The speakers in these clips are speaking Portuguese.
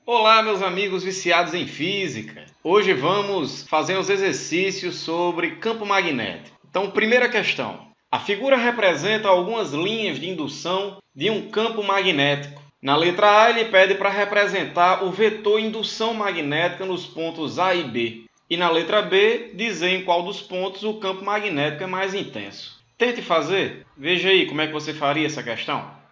Olá, meus amigos viciados em física. Hoje vamos fazer uns exercícios sobre campo magnético. Então, primeira questão. A figura representa algumas linhas de indução de um campo magnético. Na letra A, ele pede para representar o vetor indução magnética nos pontos A e B. E na letra B, dizer em qual dos pontos o campo magnético é mais intenso. Tente fazer. Veja aí como é que você faria essa questão.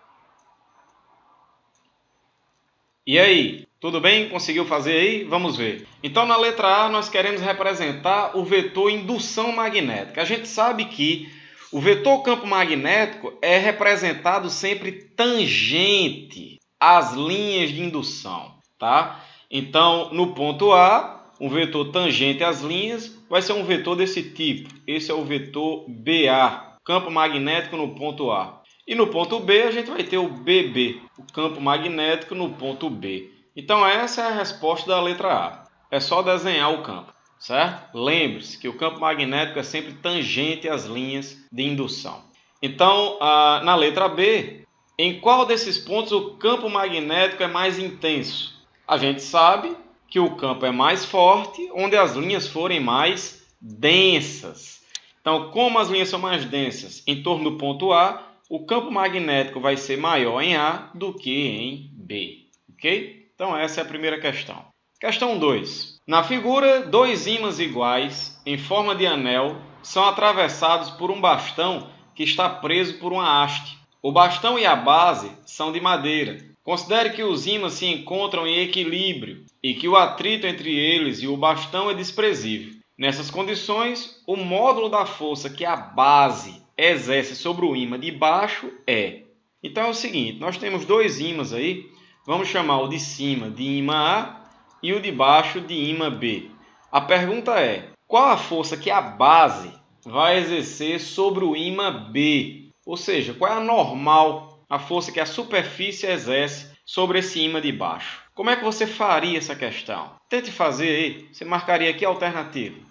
E aí, tudo bem? Conseguiu fazer aí? Vamos ver. Então, na letra A, nós queremos representar o vetor indução magnética. A gente sabe que o vetor campo magnético é representado sempre tangente às linhas de indução, tá? Então, no ponto A, um vetor tangente às linhas vai ser um vetor desse tipo. Esse é o vetor BA, campo magnético no ponto A. E no ponto B a gente vai ter o BB, o campo magnético no ponto B. Então essa é a resposta da letra A. É só desenhar o campo, certo? Lembre-se que o campo magnético é sempre tangente às linhas de indução. Então, na letra B, em qual desses pontos o campo magnético é mais intenso? A gente sabe que o campo é mais forte onde as linhas forem mais densas. Então, como as linhas são mais densas em torno do ponto A, o campo magnético vai ser maior em A do que em B, ok? Então essa é a primeira questão. Questão 2. Na figura, dois ímãs iguais, em forma de anel, são atravessados por um bastão que está preso por uma haste. O bastão e a base são de madeira. Considere que os ímãs se encontram em equilíbrio e que o atrito entre eles e o bastão é desprezível. Nessas condições, o módulo da força que a base exerce sobre o ímã de baixo é. Então é o seguinte, nós temos dois ímãs aí, vamos chamar o de cima de ímã A e o de baixo de ímã B. A pergunta é, qual a força que a base vai exercer sobre o ímã B? Ou seja, qual é a normal, a força que a superfície exerce sobre esse ímã de baixo? Como é que você faria essa questão? Tente fazer aí, você marcaria aqui a alternativa.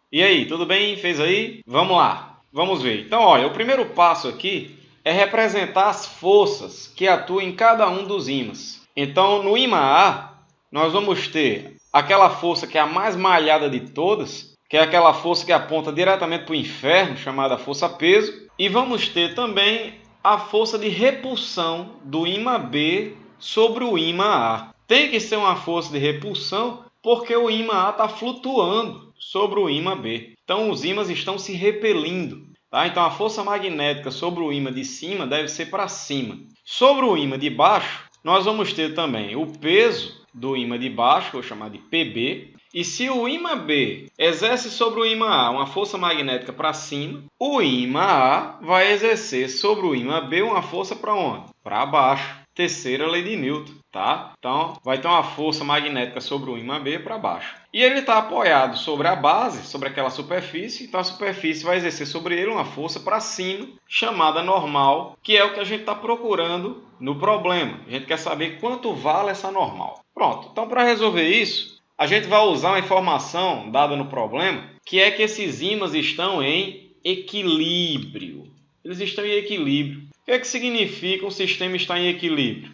E aí, tudo bem? Fez aí? Vamos lá, vamos ver. Então, olha, o primeiro passo aqui é representar as forças que atuam em cada um dos ímãs. Então, no ímã A, nós vamos ter aquela força que é a mais malhada de todas, que é aquela força que aponta diretamente para o inferno, chamada força-peso. E vamos ter também a força de repulsão do ímã B sobre o ímã A. Tem que ser uma força de repulsão porque o ímã A está flutuando sobre o ímã B. Então os ímãs estão se repelindo. Tá? Então a força magnética sobre o ímã de cima deve ser para cima. Sobre o ímã de baixo, nós vamos ter também o peso do ímã de baixo, vou chamar de PB. E se o ímã B exerce sobre o ímã A uma força magnética para cima, o ímã A vai exercer sobre o ímã B uma força para onde? Para baixo. Terceira lei de Newton, tá? Então, vai ter uma força magnética sobre o ímã B para baixo. E ele está apoiado sobre a base, sobre aquela superfície, então a superfície vai exercer sobre ele uma força para cima, chamada normal, que é o que a gente está procurando no problema. A gente quer saber quanto vale essa normal. Pronto, então para resolver isso, a gente vai usar uma informação dada no problema, que é que esses ímãs estão em equilíbrio. Eles estão em equilíbrio. O que é que significa um sistema estar em equilíbrio?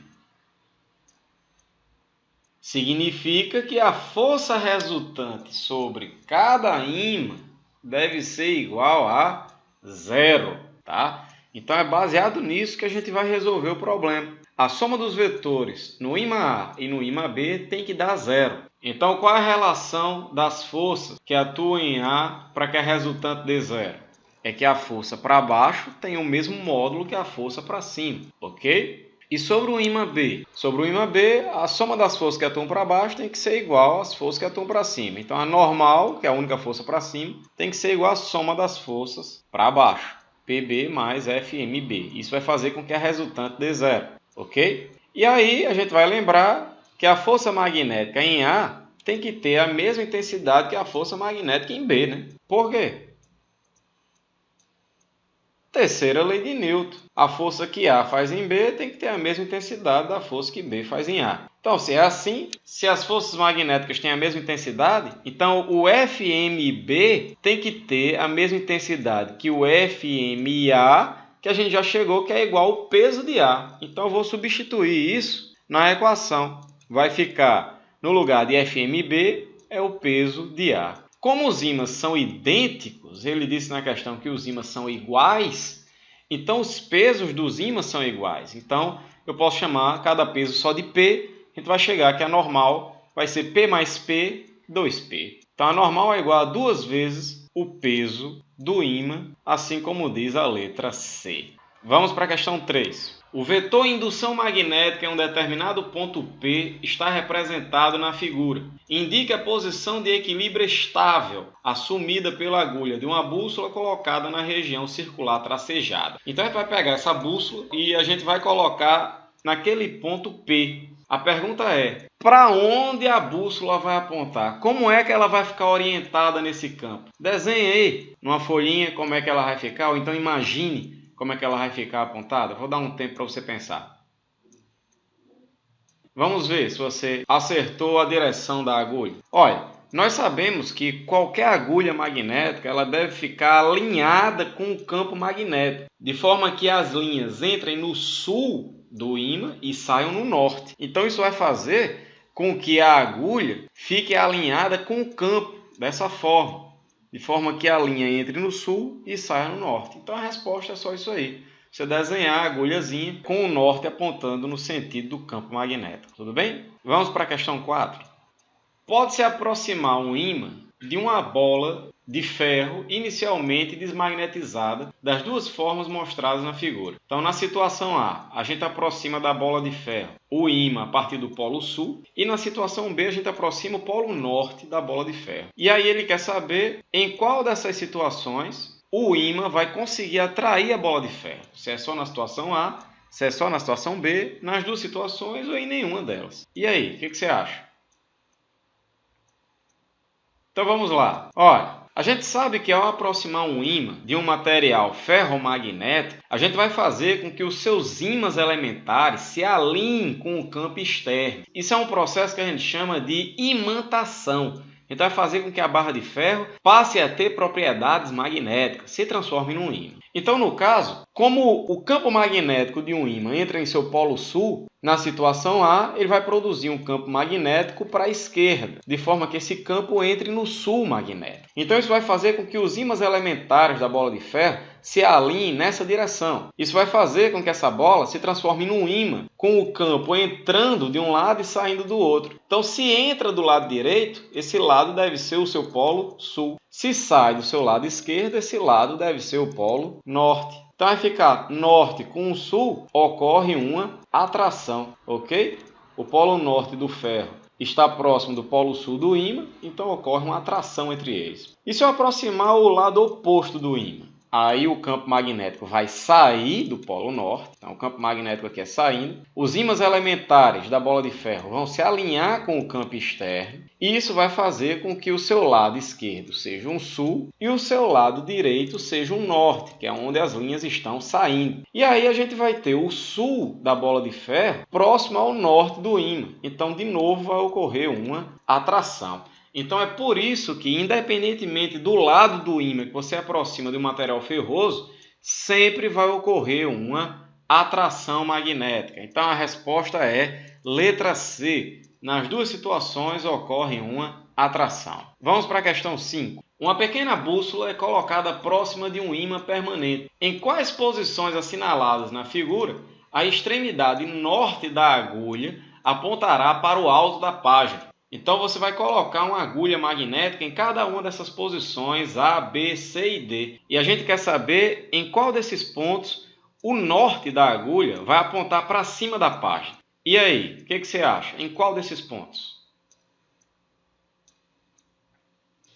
Significa que a força resultante sobre cada ímã deve ser igual a zero, tá? Então é baseado nisso que a gente vai resolver o problema. A soma dos vetores no ímã A e no ímã B tem que dar zero. Então qual é a relação das forças que atuam em A para que a resultante dê zero? É que a força para baixo tem o mesmo módulo que a força para cima, ok? E sobre o ímã B? Sobre o ímã B, a soma das forças que atuam para baixo tem que ser igual às forças que atuam para cima. Então a normal, que é a única força para cima, tem que ser igual à soma das forças para baixo. PB mais FMB. Isso vai fazer com que a resultante dê zero, ok? E aí a gente vai lembrar que a força magnética em A tem que ter a mesma intensidade que a força magnética em B, né? Por quê? Terceira lei de Newton. A força que A faz em B tem que ter a mesma intensidade da força que B faz em A. Então, se é assim, se as forças magnéticas têm a mesma intensidade, então o FMB tem que ter a mesma intensidade que o FMA que a gente já chegou, que é igual ao peso de A. Então eu vou substituir isso na equação. Vai ficar, no lugar de FmB, é o peso de A. Como os ímãs são idênticos, ele disse na questão que os ímãs são iguais, então os pesos dos ímãs são iguais. Então eu posso chamar cada peso só de P, a gente vai chegar que a normal vai ser P mais P, 2P. Então a normal é igual a 2 vezes o peso do ímã, assim como diz a letra C. Vamos para a questão 3. O vetor indução magnética em um determinado ponto P está representado na figura. Indique a posição de equilíbrio estável assumida pela agulha de uma bússola colocada na região circular tracejada. Então a gente vai pegar essa bússola e a gente vai colocar naquele ponto P. A pergunta é, para onde a bússola vai apontar? Como é que ela vai ficar orientada nesse campo? Desenhe aí numa folhinha como é que ela vai ficar, ou então imagine como é que ela vai ficar apontada. Vou dar um tempo para você pensar. Vamos ver se você acertou a direção da agulha. Olha, nós sabemos que qualquer agulha magnética ela deve ficar alinhada com o campo magnético, de forma que as linhas entrem no sul do ímã e saiam no norte. Então isso vai fazer com que a agulha fique alinhada com o campo, dessa forma. De forma que a linha entre no sul e saia no norte. Então a resposta é só isso aí. Você desenhar a agulhazinha com o norte apontando no sentido do campo magnético. Tudo bem? Vamos para a questão 4. Pode-se aproximar um ímã de uma bola de ferro inicialmente desmagnetizada das duas formas mostradas na figura. Então, na situação A gente aproxima da bola de ferro o ímã a partir do polo sul, e na situação B a gente aproxima o polo norte da bola de ferro. E aí ele quer saber em qual dessas situações o ímã vai conseguir atrair a bola de ferro. Se é só na situação A, se é só na situação B, nas duas situações ou em nenhuma delas. E aí, o que você acha? Então vamos lá. Olha, a gente sabe que ao aproximar um ímã de um material ferromagnético, a gente vai fazer com que os seus ímãs elementares se alinhem com o campo externo. Isso é um processo que a gente chama de imantação. A gente vai fazer com que a barra de ferro passe a ter propriedades magnéticas, se transforme num ímã. Então, no caso, como o campo magnético de um ímã entra em seu polo sul, na situação A, ele vai produzir um campo magnético para a esquerda, de forma que esse campo entre no sul magnético. Então, isso vai fazer com que os ímãs elementares da bola de ferro se alinhem nessa direção. Isso vai fazer com que essa bola se transforme num ímã, com o campo entrando de um lado e saindo do outro. Então, se entra do lado direito, esse lado deve ser o seu polo sul. Se sai do seu lado esquerdo, esse lado deve ser o polo norte. Então vai ficar norte com o sul, ocorre uma atração, ok? O polo norte do ferro está próximo do polo sul do ímã, então ocorre uma atração entre eles. E se eu aproximar o lado oposto do ímã? Aí o campo magnético vai sair do polo norte, então o campo magnético aqui é saindo. Os ímãs elementares da bola de ferro vão se alinhar com o campo externo, e isso vai fazer com que o seu lado esquerdo seja um sul e o seu lado direito seja um norte, que é onde as linhas estão saindo. E aí a gente vai ter o sul da bola de ferro próximo ao norte do ímã, então de novo vai ocorrer uma atração. Então é por isso que, independentemente do lado do ímã que você aproxima de um material ferroso, sempre vai ocorrer uma atração magnética. Então a resposta é letra C. Nas duas situações ocorre uma atração. Vamos para a questão 5. Uma pequena bússola é colocada próxima de um ímã permanente. Em quais posições assinaladas na figura, a extremidade norte da agulha apontará para o alto da página? Então você vai colocar uma agulha magnética em cada uma dessas posições A, B, C e D. E a gente quer saber em qual desses pontos o norte da agulha vai apontar para cima da página. E aí, o que você acha? Em qual desses pontos?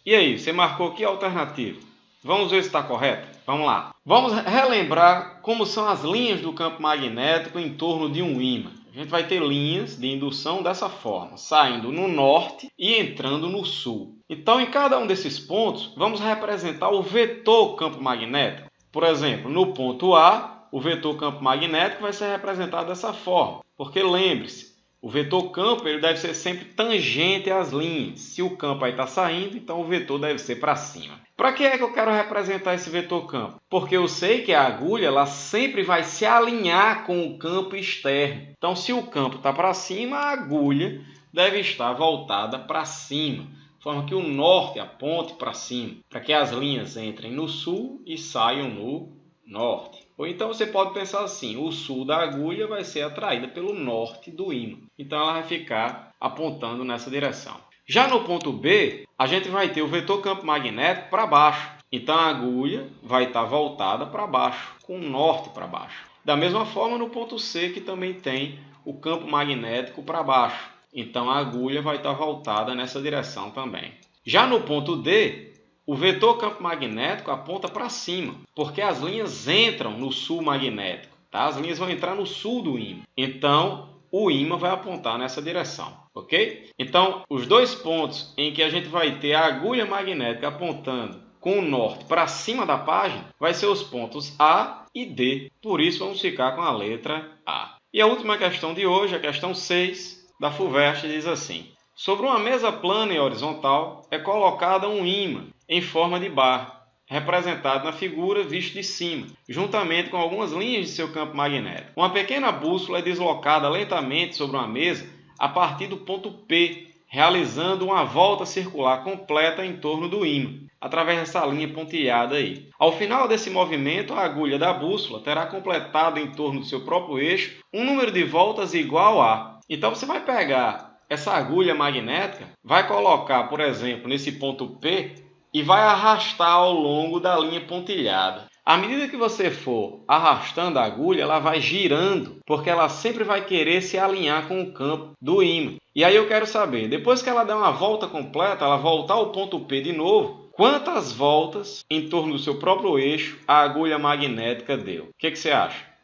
E aí, você marcou que alternativa? Vamos ver se está correto? Vamos lá. Vamos relembrar como são as linhas do campo magnético em torno de um ímã. A gente vai ter linhas de indução dessa forma, saindo no norte e entrando no sul. Então, em cada um desses pontos, vamos representar o vetor campo magnético. Por exemplo, no ponto A, o vetor campo magnético vai ser representado dessa forma. Porque lembre-se O vetor campo ele deve ser sempre tangente às linhas. Se o campo aí está saindo, então o vetor deve ser para cima. Para que é que eu quero representar esse vetor campo? Porque eu sei que a agulha ela sempre vai se alinhar com o campo externo. Então, se o campo está para cima, a agulha deve estar voltada para cima. De forma que o norte aponte para cima, para que as linhas entrem no sul e saiam no norte. Ou então você pode pensar assim, o sul da agulha vai ser atraída pelo norte do ímã. Então ela vai ficar apontando nessa direção. Já no ponto B, a gente vai ter o vetor campo magnético para baixo. Então a agulha vai estar voltada para baixo, com o norte para baixo. Da mesma forma no ponto C, que também tem o campo magnético para baixo. Então a agulha vai estar voltada nessa direção também. Já no ponto D, o vetor campo magnético aponta para cima, porque as linhas entram no sul magnético. Tá? As linhas vão entrar no sul do ímã. Então, o ímã vai apontar nessa direção. Ok? Então, os dois pontos em que a gente vai ter a agulha magnética apontando com o norte para cima da página, vai ser os pontos A e D. Por isso, vamos ficar com a letra A. E a última questão de hoje, a questão 6 da FUVEST, diz assim. Sobre uma mesa plana e horizontal é colocada um ímã em forma de barra, representado na figura visto de cima, juntamente com algumas linhas de seu campo magnético. Uma pequena bússola é deslocada lentamente sobre uma mesa a partir do ponto P, realizando uma volta circular completa em torno do ímã, através dessa linha pontilhada aí. Ao final desse movimento, a agulha da bússola terá completado em torno do seu próprio eixo um número de voltas igual a... Então você vai pegar essa agulha magnética, vai colocar, por exemplo, nesse ponto P e vai arrastar ao longo da linha pontilhada. À medida que você for arrastando a agulha, ela vai girando, porque ela sempre vai querer se alinhar com o campo do ímã. E aí eu quero saber, depois que ela der uma volta completa, ela voltar ao ponto P de novo, quantas voltas em torno do seu próprio eixo a agulha magnética deu? O que você acha?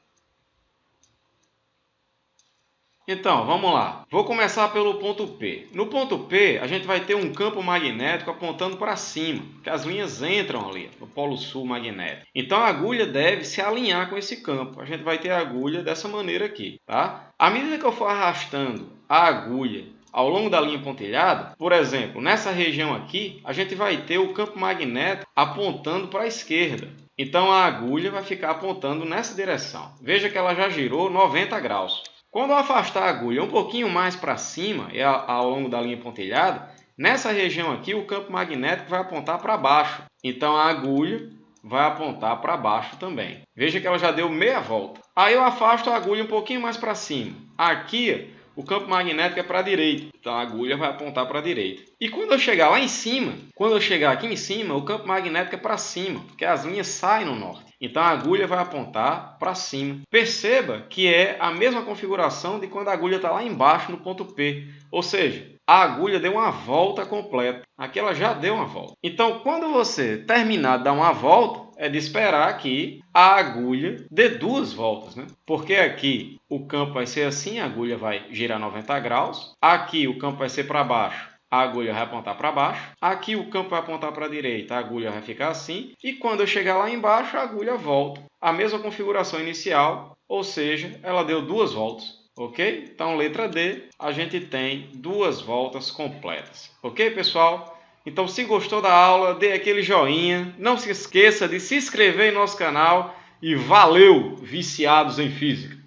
Então, vamos lá. Vou começar pelo ponto P. No ponto P, a gente vai ter um campo magnético apontando para cima, que as linhas entram ali, no polo sul magnético. Então, a agulha deve se alinhar com esse campo. A gente vai ter a agulha dessa maneira aqui, tá? À medida que eu for arrastando a agulha ao longo da linha pontilhada, por exemplo, nessa região aqui, a gente vai ter o campo magnético apontando para a esquerda. Então, a agulha vai ficar apontando nessa direção. Veja que ela já girou 90 graus. Quando eu afastar a agulha um pouquinho mais para cima, ao longo da linha pontilhada, nessa região aqui o campo magnético vai apontar para baixo. Então a agulha vai apontar para baixo também. Veja que ela já deu meia volta. Aí eu afasto a agulha um pouquinho mais para cima. Aqui o campo magnético é para a direita. Então a agulha vai apontar para a direita. E quando eu chegar lá em cima, quando eu chegar aqui em cima, o campo magnético é para cima, porque as linhas saem no norte. Então a agulha vai apontar para cima. Perceba que é a mesma configuração de quando a agulha está lá embaixo no ponto P. Ou seja, a agulha deu uma volta completa. Aqui ela já deu uma volta. Então quando você terminar de dar uma volta, é de esperar que a agulha dê duas voltas, né? Porque aqui o campo vai ser assim, a agulha vai girar 90 graus. Aqui o campo vai ser para baixo. A agulha vai apontar para baixo. Aqui o campo vai apontar para a direita, a agulha vai ficar assim. E quando eu chegar lá embaixo, a agulha volta. A mesma configuração inicial, ou seja, ela deu duas voltas. Ok? Então, letra D, a gente tem duas voltas completas. Ok, pessoal? Então, se gostou da aula, dê aquele joinha. Não se esqueça de se inscrever em nosso canal. E valeu, viciados em física!